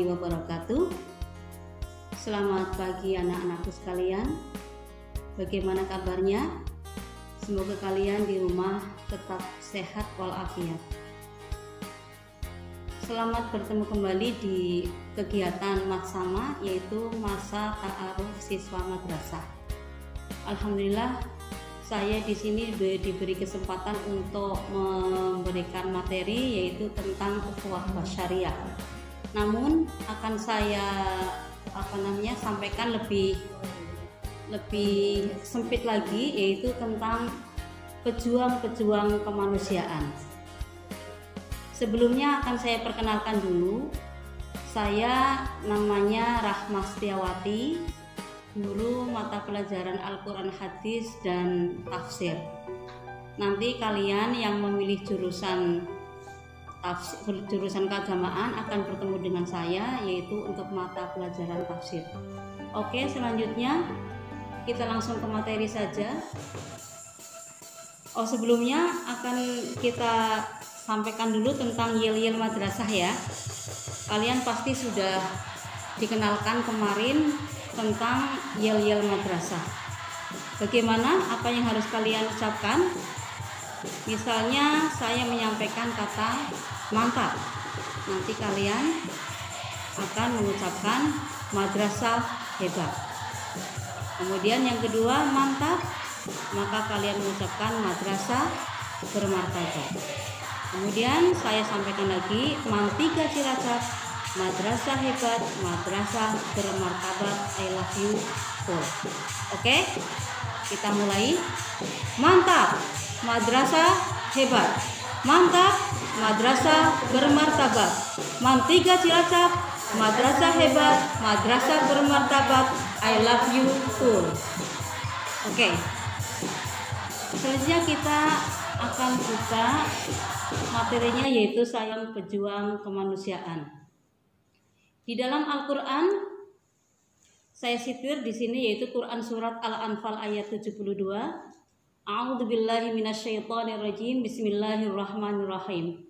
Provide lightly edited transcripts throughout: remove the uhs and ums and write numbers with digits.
wabarakatuh. Selamat pagi anak-anakku sekalian. Bagaimana kabarnya? Semoga kalian di rumah tetap sehat walafiat. Selamat bertemu kembali di kegiatan Maksama, yaitu masa ta'aruf siswa madrasah. Alhamdulillah, saya di sini diberi kesempatan untuk memberikan materi yaitu tentang ukhuwah basyariah. Namun akan saya sampaikan lebih sempit lagi, yaitu tentang pejuang-pejuang kemanusiaan. Sebelumnya akan saya perkenalkan dulu. Saya namanya Rahma Setiawati, guru mata pelajaran Al-Quran, Hadis, dan Tafsir. Nanti kalian yang memilih jurusan keagamaan akan bertemu dengan saya, yaitu untuk mata pelajaran tafsir. Oke, selanjutnya kita langsung ke materi saja. Sebelumnya akan kita sampaikan dulu tentang yel-yel madrasah ya. Kalian pasti sudah dikenalkan kemarin tentang yel-yel madrasah. Bagaimana, apa yang harus kalian ucapkan? Misalnya saya menyampaikan kata mantap, nanti kalian akan mengucapkan madrasah hebat. Kemudian yang kedua mantap, maka kalian mengucapkan madrasah bermartabat. Kemudian saya sampaikan lagi mantiga Cilacap, madrasah hebat, madrasah bermartabat, I love you all. Oke, kita mulai. Mantap, madrasah hebat. Mantap, madrasah bermartabat. Mantiga Cilacap, madrasah hebat, madrasah bermartabat, I love you all. Oke. Selanjutnya kita akan buka materinya, yaitu sayang pejuang kemanusiaan. Di dalam Al-Qur'an saya sitir di sini, yaitu Quran surat Al-Anfal ayat 72. A'udzubillahi minasyaitonirrajim. Bismillahirrahmanirrahim.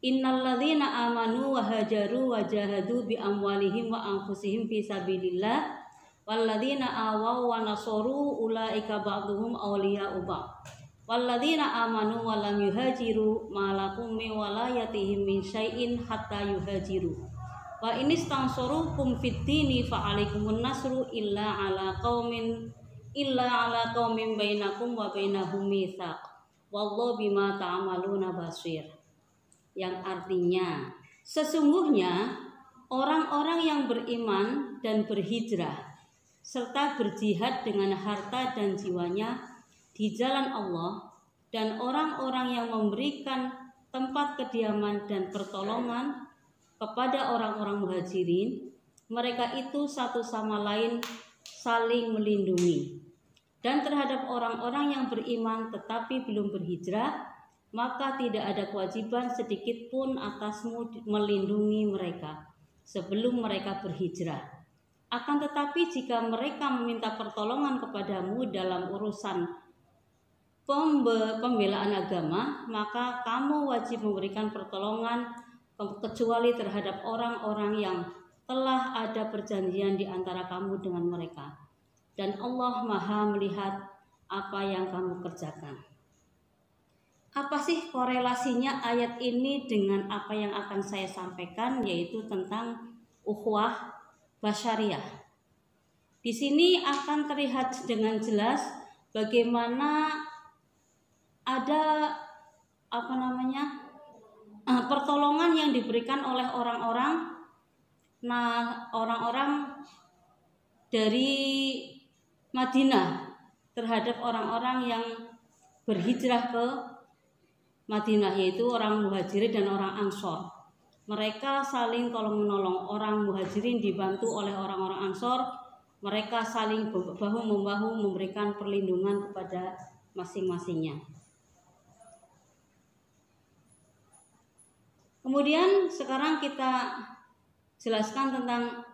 Innalladzina amanu wa hajaru wa jahadu bi amwalihim wa anfusihim fi sabilillah walladzina awaw wa nasaru ulaika ba'duhum awliya'u ba'd. Walladzina amanu wa lam yuhajiru ma lakum min walayatihim min syai'in hatta yuhajiru. Wa inistansurukum fid dini fa alaikumun nasru illa ala qaumin bainakum wa bainahum mitsaq wallahu bima ta'maluna basir. Yang artinya, sesungguhnya orang-orang yang beriman dan berhijrah serta berjihad dengan harta dan jiwanya di jalan Allah, dan orang-orang yang memberikan tempat kediaman dan pertolongan kepada orang-orang muhajirin, mereka itu satu sama lain saling melindungi. Dan terhadap orang-orang yang beriman tetapi belum berhijrah, maka tidak ada kewajiban sedikit pun atasmu melindungi mereka sebelum mereka berhijrah. Akan tetapi jika mereka meminta pertolongan kepadamu dalam urusan pembelaan agama, maka kamu wajib memberikan pertolongan kecuali terhadap orang-orang yang telah ada perjanjian di antara kamu dengan mereka. Dan Allah Maha melihat apa yang kamu kerjakan. Apa sih korelasinya ayat ini dengan apa yang akan saya sampaikan, yaitu tentang ukhuwah basyariah? Di sini akan terlihat dengan jelas bagaimana ada pertolongan yang diberikan oleh orang-orang dari Madinah terhadap orang-orang yang berhijrah ke Madinah, yaitu orang muhajirin dan orang ansor. Mereka saling tolong menolong. Orang muhajirin dibantu oleh orang-orang ansor. Mereka saling bahu-membahu memberikan perlindungan kepada masing-masingnya. Kemudian sekarang kita jelaskan tentang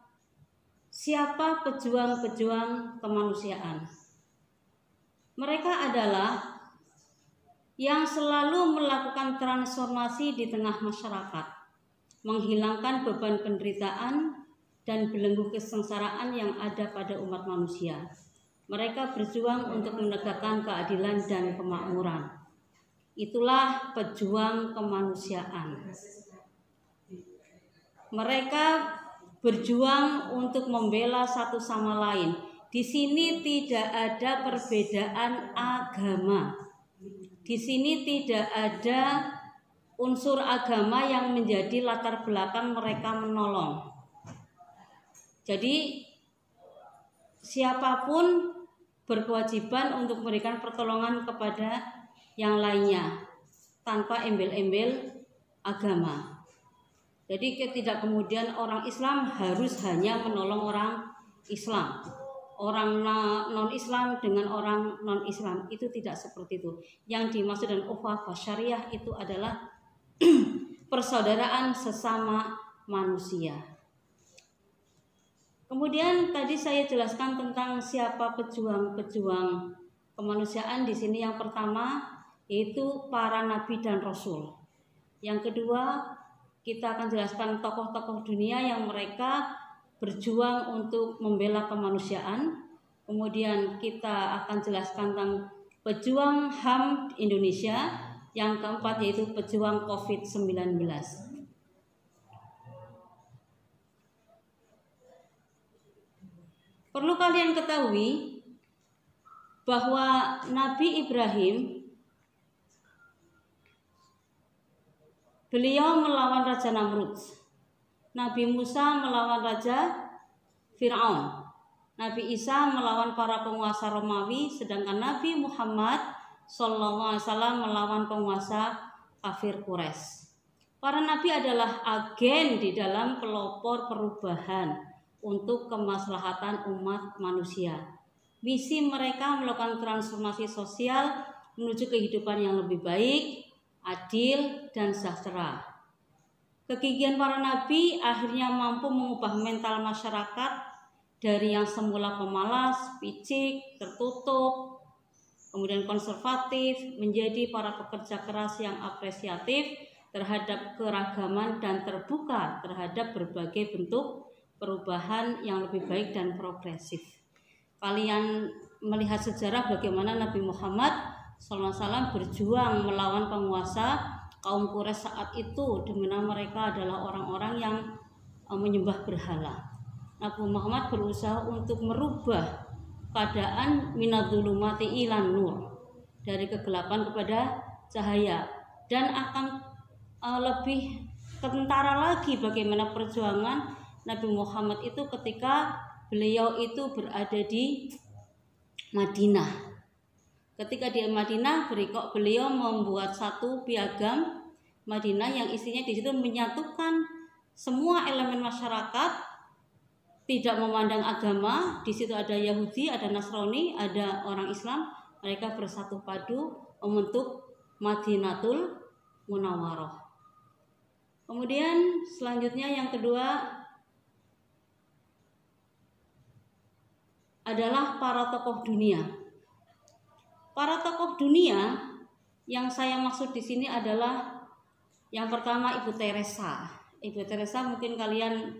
siapa pejuang-pejuang kemanusiaan. Mereka adalah yang selalu melakukan transformasi di tengah masyarakat. menghilangkan beban penderitaan dan belenggu kesengsaraan yang ada pada umat manusia. Mereka berjuang untuk menegakkan keadilan dan kemakmuran. Itulah pejuang kemanusiaan. Mereka berjuang untuk membela satu sama lain. Di sini tidak ada perbedaan agama. Di sini tidak ada unsur agama yang menjadi latar belakang mereka menolong. Jadi siapapun berkewajiban untuk memberikan pertolongan kepada yang lainnya tanpa embel-embel agama. Jadi tidak kemudian orang Islam harus hanya menolong orang Islam, orang non-Islam dengan orang non-Islam, itu tidak seperti itu. Yang dimaksud dengan ukhuwah syariah itu adalah persaudaraan sesama manusia. Kemudian tadi saya jelaskan tentang siapa pejuang-pejuang kemanusiaan di sini. Yang pertama yaitu para nabi dan rasul. Yang kedua, kita akan jelaskan tokoh-tokoh dunia yang mereka berjuang untuk membela kemanusiaan. Kemudian kita akan jelaskan tentang pejuang HAM Indonesia. Yang keempat yaitu pejuang COVID-19. Perlu kalian ketahui bahwa Nabi Ibrahim, beliau melawan Raja Namrud. Nabi Musa melawan Raja Fir'aun. Nabi Isa melawan para penguasa Romawi, sedangkan Nabi Muhammad SAW melawan penguasa kafir Quraisy. Para nabi adalah agen di dalam pelopor perubahan untuk kemaslahatan umat manusia. Misi mereka melakukan transformasi sosial menuju kehidupan yang lebih baik, adil, dan sejahtera. Kegigihan para nabi akhirnya mampu mengubah mental masyarakat dari yang semula pemalas, picik, tertutup, kemudian konservatif, menjadi para pekerja keras yang apresiatif terhadap keragaman dan terbuka terhadap berbagai bentuk perubahan yang lebih baik dan progresif. Kalian melihat sejarah bagaimana Nabi Muhammad SAW berjuang melawan penguasa kaum Quraisy saat itu, di mana mereka adalah orang-orang yang menyembah berhala. Nabi Muhammad berusaha untuk merubah keadaan minadzulumati ilan nur, dari kegelapan kepada cahaya, dan akan lebih kentara lagi bagaimana perjuangan Nabi Muhammad itu ketika beliau itu berada di Madinah. Ketika di Madinah, beliau membuat satu piagam Madinah yang isinya di situ menyatukan semua elemen masyarakat, tidak memandang agama. Di situ ada Yahudi, ada Nasrani, ada orang Islam. Mereka bersatu padu membentuk Madinatul Munawwarah. Kemudian selanjutnya yang kedua adalah para tokoh dunia. Para tokoh dunia yang saya maksud di sini adalah yang pertama Ibu Teresa. Ibu Teresa mungkin kalian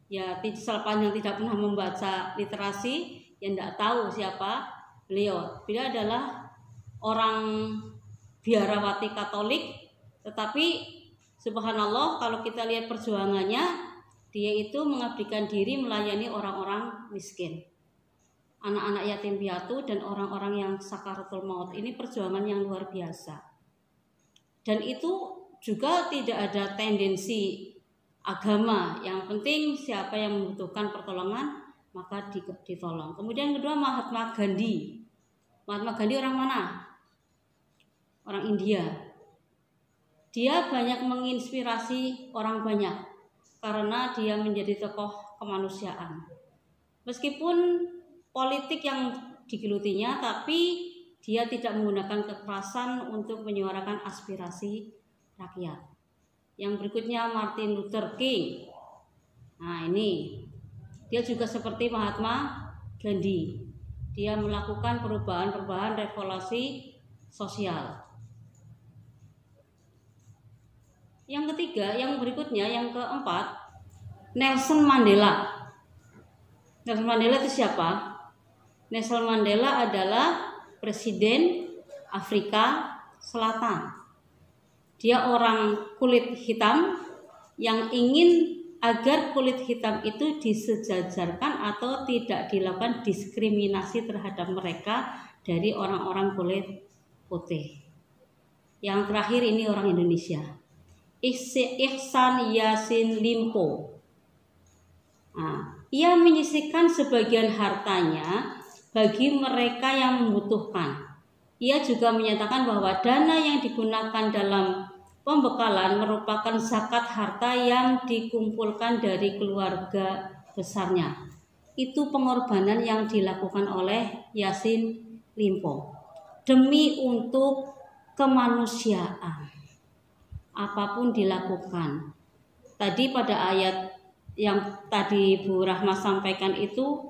ya sepanjang tidak pernah membaca literasi yang tidak tahu siapa beliau. Beliau adalah orang biarawati Katolik, tetapi subhanallah kalau kita lihat perjuangannya, dia itu mengabdikan diri melayani orang-orang miskin, anak-anak yatim piatu, dan orang-orang yang sakaratul maut. Ini perjuangan yang luar biasa. Dan itu juga tidak ada tendensi agama. Yang penting siapa yang membutuhkan pertolongan maka ditolong. Kemudian kedua Mahatma Gandhi. Mahatma Gandhi orang mana? Orang India. Dia banyak menginspirasi orang banyak karena dia menjadi tokoh kemanusiaan. Meskipun politik yang digelutinya, tapi dia tidak menggunakan kekerasan untuk menyuarakan aspirasi rakyat. Yang berikutnya Martin Luther King. Nah ini, dia juga seperti Mahatma Gandhi. Dia melakukan perubahan-perubahan revolusi sosial. Yang ketiga, yang berikutnya, yang keempat, Nelson Mandela. Nelson Mandela itu siapa? Nelson Mandela adalah Presiden Afrika Selatan. Dia orang kulit hitam yang ingin agar kulit hitam itu disejajarkan atau tidak dilakukan diskriminasi terhadap mereka dari orang-orang kulit putih. Yang terakhir ini orang Indonesia, Ihsan Yassin Limpo. Ia menyisihkan sebagian hartanya bagi mereka yang membutuhkan. Ia juga menyatakan bahwa dana yang digunakan dalam pembekalan merupakan zakat harta yang dikumpulkan dari keluarga besarnya. Itu pengorbanan yang dilakukan oleh Yassin Limpo demi untuk kemanusiaan. Apapun dilakukan. Tadi pada ayat yang tadi Bu Rahma sampaikan itu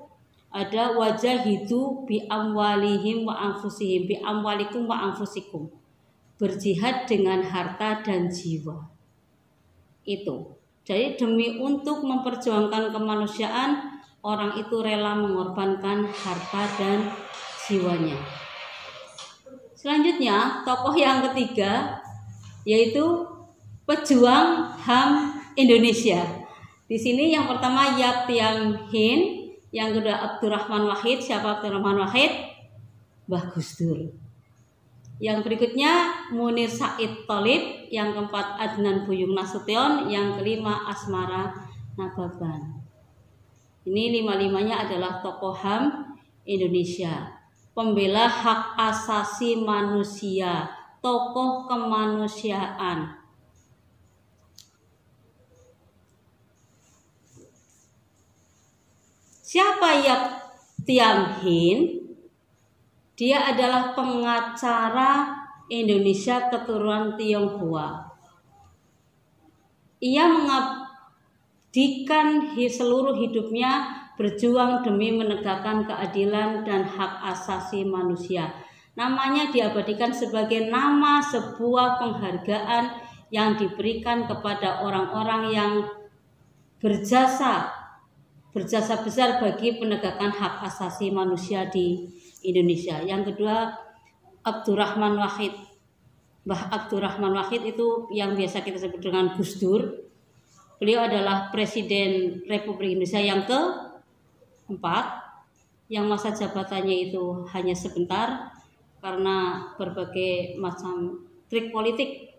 ada wajahidu bi amwalihim wa anfusihim, bi amwalikum wa anfusikum. Berjihad dengan harta dan jiwa. Itu. Jadi demi untuk memperjuangkan kemanusiaan, orang itu rela mengorbankan harta dan jiwanya. Selanjutnya, tokoh yang ketiga yaitu pejuang HAM Indonesia. Di sini yang pertama Yat Tian Hin, yang kedua Abdurrahman Wahid. Siapa Abdurrahman Wahid? Mbah Gus Dur. Yang berikutnya Munir Said Tholib, yang keempat Adnan Buyung Nasution, yang kelima Asmara Nababan. Ini lima-limanya adalah tokoh HAM Indonesia, pembela hak asasi manusia, tokoh kemanusiaan. Siapa Yat Tian Hin? Dia adalah pengacara Indonesia keturunan Tionghoa. Ia mengabdikan seluruh hidupnya berjuang demi menegakkan keadilan dan hak asasi manusia. Namanya diabadikan sebagai nama sebuah penghargaan yang diberikan kepada orang-orang yang berjasa besar bagi penegakan hak asasi manusia di Indonesia. Yang kedua Abdurrahman Wahid. Mbah Abdurrahman Wahid itu yang biasa kita sebut dengan Gus Dur. Beliau adalah Presiden Republik Indonesia yang keempat, yang masa jabatannya itu hanya sebentar karena berbagai macam trik politik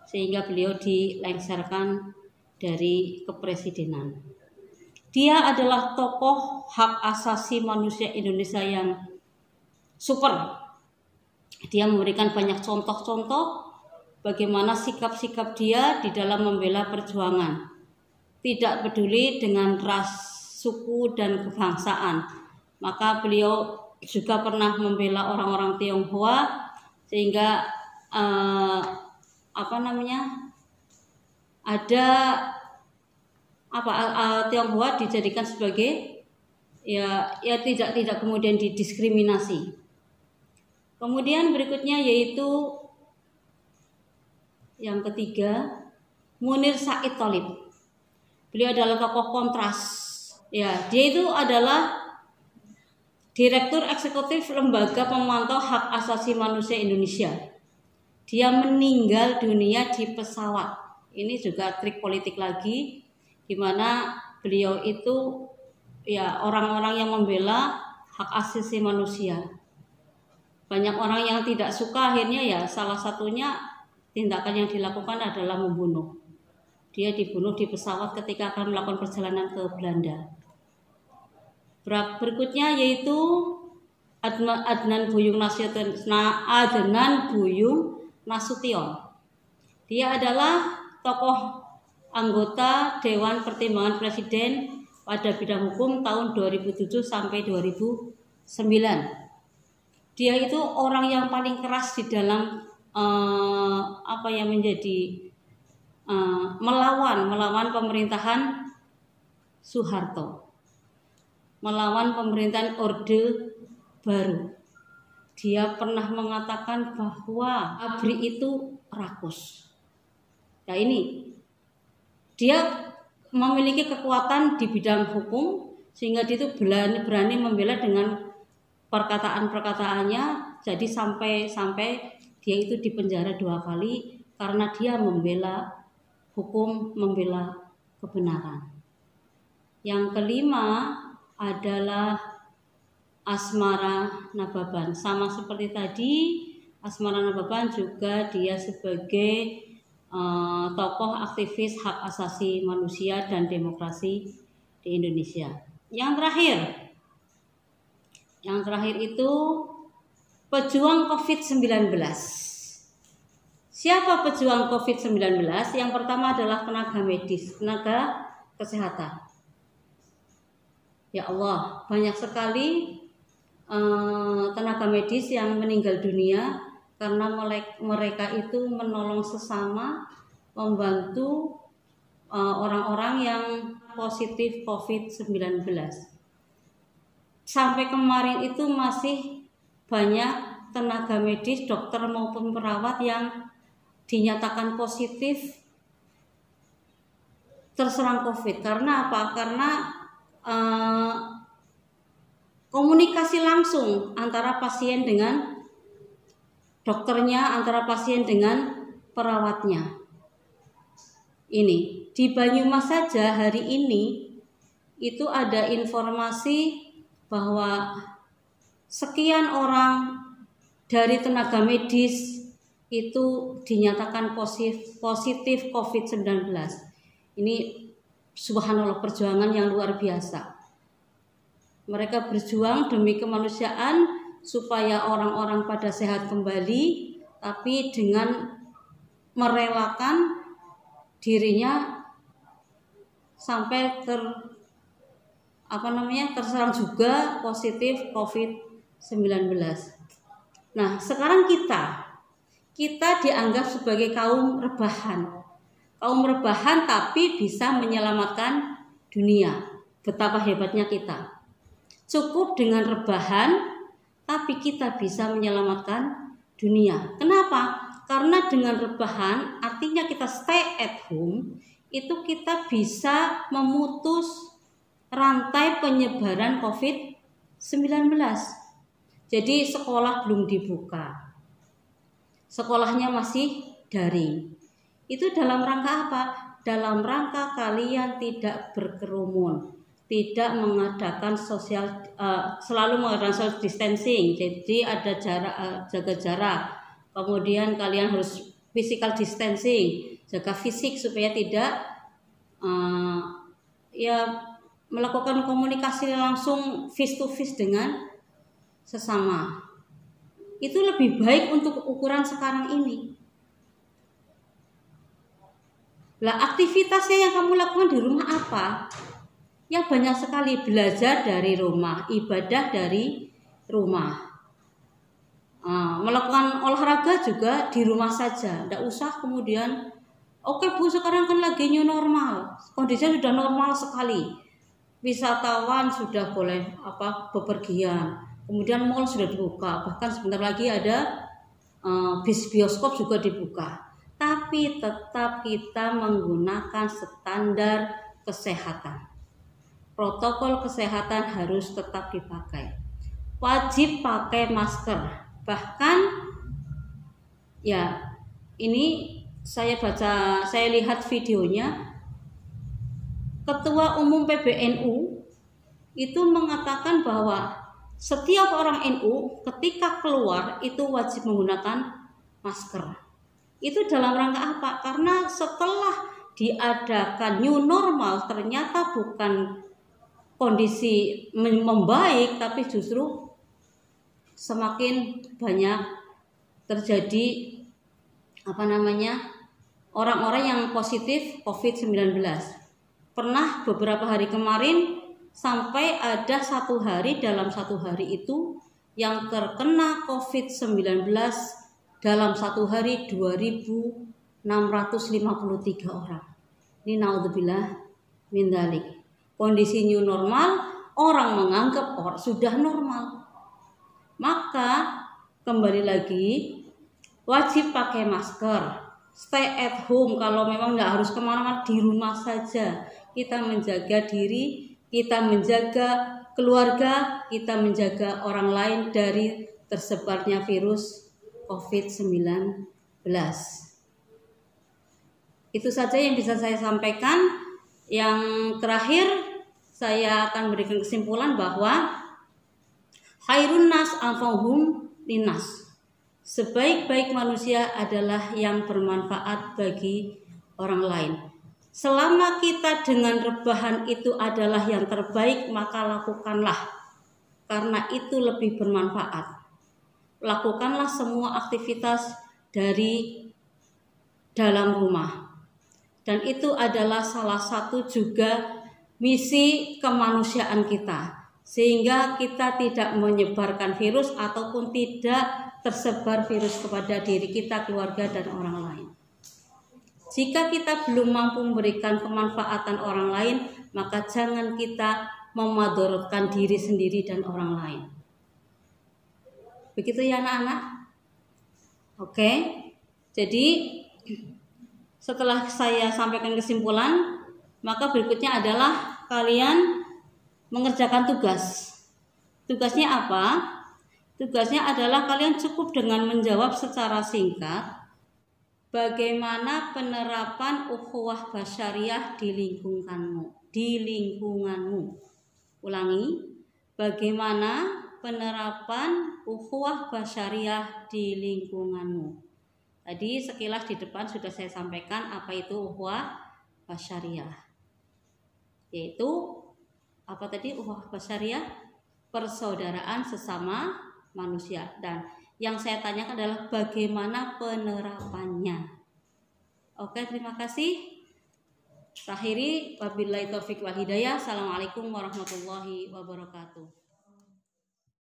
sehingga beliau dilengsarkan dari kepresidenan. Dia adalah tokoh hak asasi manusia Indonesia yang super. Dia memberikan banyak contoh-contoh bagaimana sikap-sikap dia di dalam membela perjuangan. Tidak peduli dengan ras, suku, dan kebangsaan. Maka beliau juga pernah membela orang-orang Tionghoa sehingga Tionghoa dijadikan sebagai tidak kemudian didiskriminasi. Kemudian berikutnya yaitu yang ketiga Munir Said Tholib. Beliau adalah tokoh kontras. Dia itu adalah Direktur Eksekutif Lembaga Pemantau Hak Asasi Manusia Indonesia. Dia meninggal dunia di pesawat. Ini juga trik politik lagi, di mana beliau itu orang-orang yang membela hak asasi manusia. Banyak orang yang tidak suka, akhirnya salah satunya tindakan yang dilakukan adalah membunuh. Dia dibunuh di pesawat ketika akan melakukan perjalanan ke Belanda. Berikutnya yaitu Adnan Buyung Nasution. Dia adalah tokoh anggota Dewan Pertimbangan Presiden pada bidang hukum tahun 2007 sampai 2009. Dia itu orang yang paling keras di dalam melawan pemerintahan Soeharto, melawan pemerintahan Orde Baru. Dia pernah mengatakan bahwa ABRI itu rakus. Ya ini, dia memiliki kekuatan di bidang hukum sehingga dia itu berani membela dengan perkataan-perkataannya. Jadi sampai dia itu dipenjara 2 kali karena dia membela hukum, membela kebenaran. Yang kelima adalah Asmara Nababan. Sama seperti tadi, Asmara Nababan juga dia sebagai tokoh aktivis hak asasi manusia dan demokrasi di Indonesia. Yang terakhir itu pejuang COVID-19. Siapa pejuang COVID-19? Yang pertama adalah tenaga medis, tenaga kesehatan. Ya Allah, banyak sekali tenaga medis yang meninggal dunia karena mereka itu menolong sesama, membantu orang-orang yang positif COVID-19. Sampai kemarin itu masih banyak tenaga medis, dokter maupun perawat yang dinyatakan positif terserang COVID. Karena apa? Karena komunikasi langsung antara pasien dengan dokternya, antara pasien dengan perawatnya. Ini di Banyumas saja hari ini itu ada informasi bahwa sekian orang dari tenaga medis itu dinyatakan positif COVID-19. Ini subhanallah, perjuangan yang luar biasa. Mereka berjuang demi kemanusiaan supaya orang-orang pada sehat kembali, tapi dengan merelakan dirinya sampai terserang juga positif COVID-19. Nah, sekarang kita dianggap sebagai kaum rebahan. Kaum rebahan tapi bisa menyelamatkan dunia. Betapa hebatnya kita. Cukup dengan rebahan tapi kita bisa menyelamatkan dunia. Kenapa? Karena dengan rebahan artinya kita stay at home, itu kita bisa memutus rantai penyebaran COVID-19. Jadi sekolah belum dibuka, sekolahnya masih daring. Itu dalam rangka apa? Dalam rangka kalian tidak berkerumun, tidak mengadakan selalu mengadakan social distancing. Jadi ada jarak, jaga jarak. Kemudian kalian harus physical distancing, jaga fisik supaya tidak melakukan komunikasi langsung face to face dengan sesama. Itu lebih baik untuk ukuran sekarang ini. Lah, aktivitasnya yang kamu lakukan di rumah apa? Yang banyak sekali, belajar dari rumah, ibadah dari rumah. Melakukan olahraga juga di rumah saja, tidak usah kemudian oke Bu, sekarang kan lagi new normal, kondisinya sudah normal sekali, wisatawan sudah boleh bepergian, kemudian mall sudah dibuka, bahkan sebentar lagi ada bioskop juga dibuka, tapi tetap kita menggunakan standar kesehatan, protokol kesehatan harus tetap dipakai, wajib pakai masker. Bahkan ya ini saya lihat videonya, Ketua Umum PBNU itu mengatakan bahwa setiap orang NU ketika keluar itu wajib menggunakan masker. Itu dalam rangka apa? Karena setelah diadakan new normal ternyata bukan kondisi membaik, tapi justru semakin banyak terjadi orang-orang yang positif COVID-19. Pernah beberapa hari kemarin sampai ada dalam satu hari itu yang terkena COVID-19 dalam satu hari 2.653 orang. Ini naudzubillah min dzalik. Kondisi new normal, orang menganggap sudah normal. Maka kembali lagi wajib pakai masker, stay at home, kalau memang nggak harus kemana-mana, di rumah saja. Kita menjaga diri, kita menjaga keluarga, kita menjaga orang lain dari tersebarnya virus COVID-19. Itu saja yang bisa saya sampaikan. Yang terakhir, saya akan berikan kesimpulan bahwa khairun nas anfa'uhum linnas. Sebaik-baik manusia adalah yang bermanfaat bagi orang lain. Selama kita dengan rebahan itu adalah yang terbaik, maka lakukanlah, karena itu lebih bermanfaat. Lakukanlah semua aktivitas dari dalam rumah. Dan itu adalah salah satu juga misi kemanusiaan kita, sehingga kita tidak menyebarkan virus ataupun tidak tersebar virus kepada diri kita, keluarga, dan orang lain. Jika kita belum mampu memberikan kemanfaatan orang lain, maka jangan kita memadorotkan diri sendiri dan orang lain. Begitu ya anak-anak? Oke, jadi setelah saya sampaikan kesimpulan, maka berikutnya adalah kalian mengerjakan tugas. Tugasnya apa? Tugasnya adalah kalian cukup dengan menjawab secara singkat bagaimana penerapan ukhuwah basyariah di lingkunganmu. Ulangi, bagaimana penerapan ukhuwah basyariah di lingkunganmu. Tadi sekilas di depan sudah saya sampaikan apa itu ukhuwah basyariah. Yaitu apa tadi ukhuwah basyariah? Persaudaraan sesama manusia. Dan yang saya tanyakan adalah bagaimana penerapannya. Oke, terima kasih. Akhiri wabillahi taufik wal hidayah. Assalamualaikum warahmatullahi wabarakatuh.